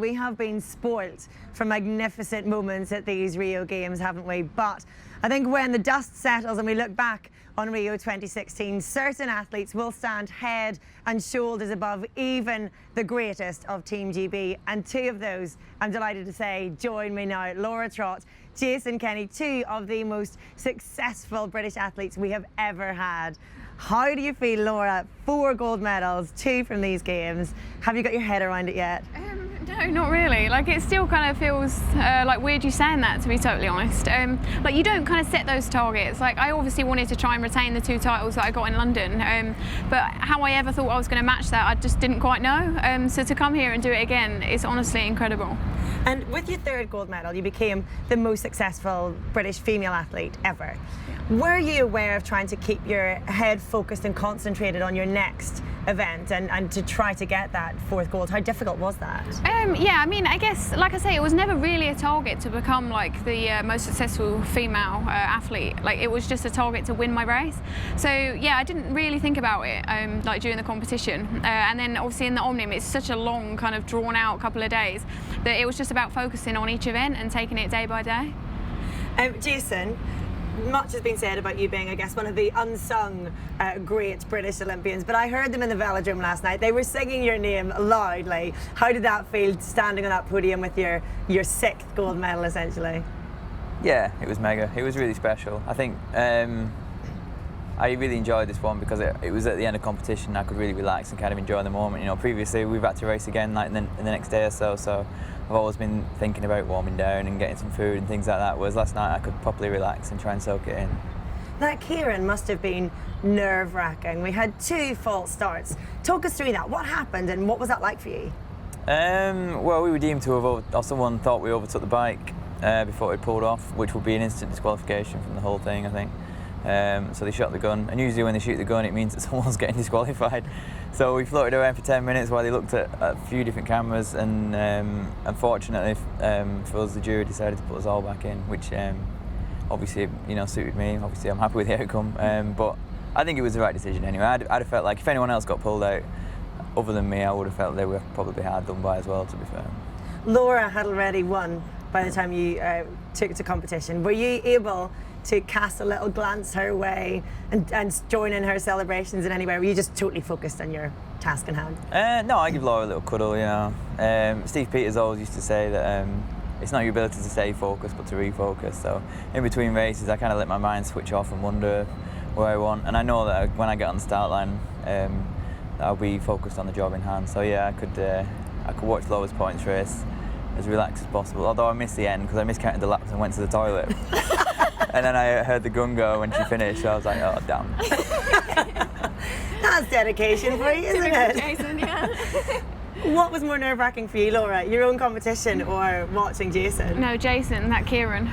we have been spoilt for magnificent moments at these Rio Games, haven't we? But I think when the dust settles and we look back on Rio 2016, certain athletes will stand head and shoulders above even the greatest of Team GB. And two of those, I'm delighted to say, join me now. Laura Trott, Jason Kenny, two of the most successful British athletes we have ever had. How do you feel, Laura? 4 gold medals, 2 from these games. Have you got your head around it yet? No, not really. Like, it still kind of feels like weird you saying that, to be totally honest. Like, you don't kind of set those targets. Like, I obviously wanted to try and retain the 2 titles that I got in London, but how I ever thought I was going to match that, I just didn't quite know. So to come here and do it again is honestly incredible. And with your 3rd gold medal, you became the most successful British female athlete ever. Yeah. Were you aware of trying to keep your head focused and concentrated on your next event and to try to get that 4th gold? How difficult was that? Yeah, I mean, I guess, like I say, it was never really a target to become like the most successful female athlete. Like, it was just a target to win my race. So yeah, I didn't really think about it like during the competition. And then obviously in the Omnium, it's such a long kind of drawn out couple of days that it was just about focusing on each event and taking it day by day. Jason, much has been said about you being, I guess, one of the unsung great British Olympians, but I heard them in the velodrome last night. They were singing your name loudly. How did that feel, standing on that podium with your 6th gold medal, essentially? Yeah, it was mega. It was really special. I think I really enjoyed this one because it was at the end of competition. I could really relax and kind of enjoy the moment. You know, previously we've had to race again like in the next day or so, so I've always been thinking about warming down and getting some food and things like that, whereas last night I could properly relax and try and soak it in. That kern must have been nerve-wracking. We had 2 false starts. Talk us through that. What happened and what was that like for you? Well, we were deemed to have, or someone thought we overtook the bike before it pulled off, which would be an instant disqualification from the whole thing, I think. So they shot the gun, and usually when they shoot the gun it means that someone's getting disqualified. So we floated around for 10 minutes while they looked at a few different cameras, and unfortunately for us, the jury decided to put us all back in, which obviously, you know, suited me. Obviously I'm happy with the outcome, but I think it was the right decision anyway. I'd have felt like if anyone else got pulled out other than me, I would have felt they were probably hard done by as well, to be fair. Laura had already won by the time you took it to competition. Were you able to cast a little glance her way and join in her celebrations in any way? Were you just totally focused on your task in hand? No, I give Laura a little cuddle, you know. Steve Peters always used to say that it's not your ability to stay focused but to refocus. So in between races I kind of let my mind switch off and wonder where I want, and I know that when I get on the start line I'll be focused on the job in hand. So yeah, I could watch Laura's points race as relaxed as possible, although I missed the end because I miscounted the laps and went to the toilet. And then I heard the gun go when she finished, so I was like, oh damn. That's dedication for you, isn't it? Jason, yeah. What was more nerve-wracking for you, Laura? Your own competition or watching Jason? No, Jason, that kern.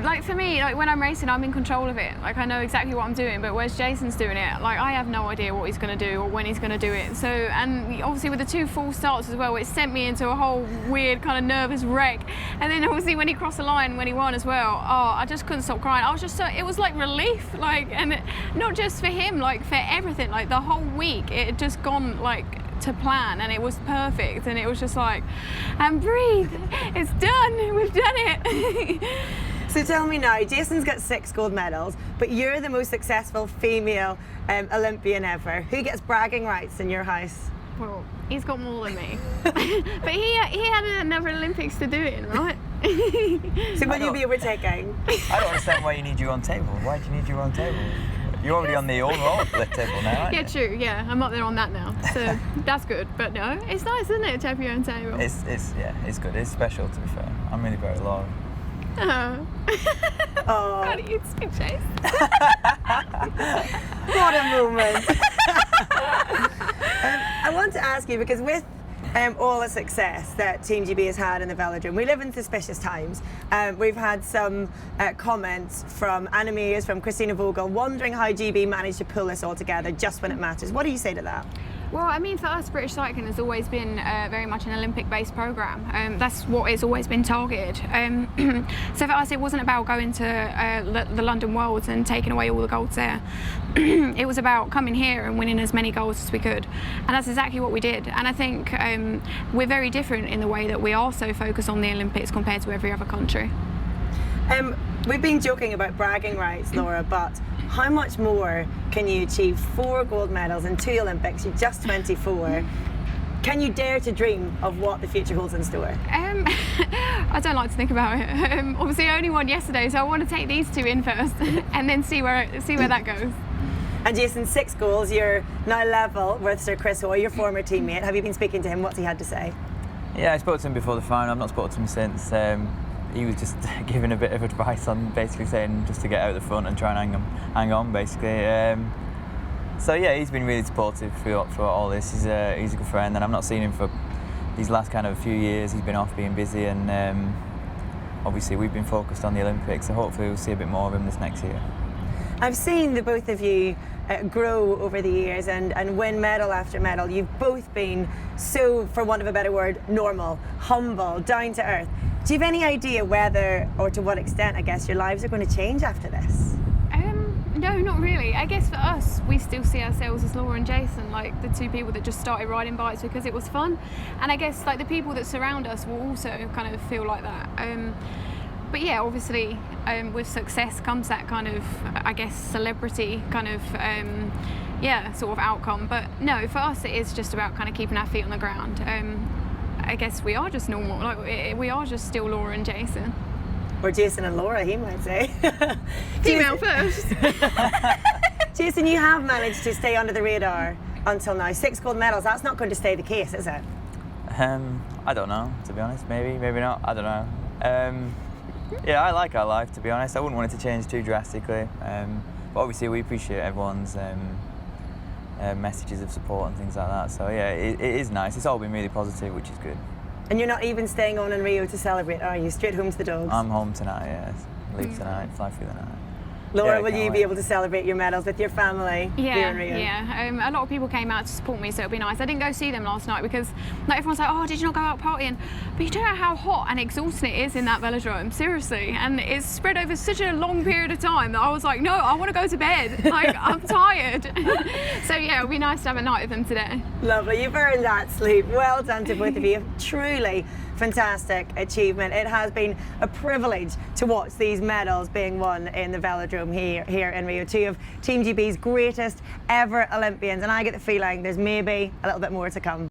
Like, for me, like when I'm racing, I'm in control of it. Like, I know exactly what I'm doing, but whereas Jason's doing it, like, I have no idea what he's going to do or when he's going to do it. So, and obviously with the 2 full starts as well, it sent me into a whole weird kind of nervous wreck. And then obviously when he crossed the line, when he won as well, oh, I just couldn't stop crying. I was just so, it was like relief, like, and not just for him, like for everything, like the whole week, it had just gone like to plan and it was perfect, and it was just like, and breathe, it's done, we've done it. So tell me now, Jason's got 6 gold medals, but you're the most successful female Olympian ever. Who gets bragging rights in your house? Well, he's got more than me. But he had another Olympics to do it in, right? So will you be overtaking? I don't understand why you need your own table. Why do you need your own table? You're already on the overall table now, aren't you? Yeah, true, yeah. I'm up there on that now. So that's good. But no, it's nice, isn't it, to have your own table? It's good. It's special, to be fair. I'm really proud of Laura. Oh. Oh. How do you speak, Chase? What a moment. I want to ask you, because with all the success that Team GB has had in the velodrome, we live in suspicious times. We've had some comments from Anna Mears, from Christina Vogel, wondering how GB managed to pull this all together just when it matters. What do you say to that? Well, I mean, for us, British cycling has always been very much an Olympic-based programme. That's what it's always been targeted. So for us, it wasn't about going to the London Worlds and taking away all the golds there. It was about coming here and winning as many golds as we could. And that's exactly what we did. And I think we're very different in the way that we are so focused on the Olympics compared to every other country. We've been joking about bragging rights, Laura, but how much more can you achieve? 4 gold medals in 2 Olympics, you're just 24. Can you dare to dream of what the future holds in store? I don't like to think about it. Obviously, I only won yesterday, so I want to take these 2 in first and then see where that goes. And Jason, 6 goals, you're now level with Sir Chris Hoy, your former teammate. Have you been speaking to him? What's he had to say? Yeah, I spoke to him before the final. I've not spoken to him since. He was just giving a bit of advice on basically saying just to get out the front and try and hang on basically. So yeah, he's been really supportive throughout all this. He's a good friend, and I've not seen him for these last kind of few years. He's been off being busy, and obviously we've been focused on the Olympics, so hopefully we'll see a bit more of him this next year. I've seen the both of you grow over the years and win medal after medal. You've both been so, for want of a better word, normal, humble, down to earth. Do you have any idea whether, or to what extent, I guess, your lives are going to change after this? No, not really. I guess for us, we still see ourselves as Laura and Jason, like the 2 people that just started riding bikes because it was fun. And I guess like the people that surround us will also kind of feel like that. But yeah, obviously with success comes that kind of, I guess, celebrity kind of, sort of outcome. But no, for us it is just about kind of keeping our feet on the ground. I guess we are just normal, like we are just still Laura and Jason. Or Jason and Laura, he might say. Female first. Jason, you have managed to stay under the radar until now. 6 gold medals, that's not going to stay the case, is it? I don't know, to be honest. Maybe not, I don't know. Yeah, I like our life, to be honest. I wouldn't want it to change too drastically. But obviously we appreciate everyone's messages of support and things like that. So yeah, it is nice. It's all been really positive, which is good. And you're not even staying on in Rio to celebrate, are you? Straight home to the dogs? I'm home tonight, yes. Leave tonight, fly through the night. Laura, Yeah, will you can't be wait. able to celebrate your medals with your family here in Rio? Yeah. A lot of people came out to support me, so it'll be nice. I didn't go see them last night because like everyone's like, oh, did you not go out partying? But you don't know how hot and exhausting it is in that velodrome, seriously. And it's spread over such a long period of time that I was like, no, I want to go to bed. Like, I'm tired. So yeah, it'll be nice to have a night with them today. Lovely, you've earned that sleep. Well done to both of you. Truly fantastic achievement. It has been a privilege to watch these medals being won in the velodrome here in Rio. 2 of Team GB's greatest ever Olympians, and I get the feeling there's maybe a little bit more to come.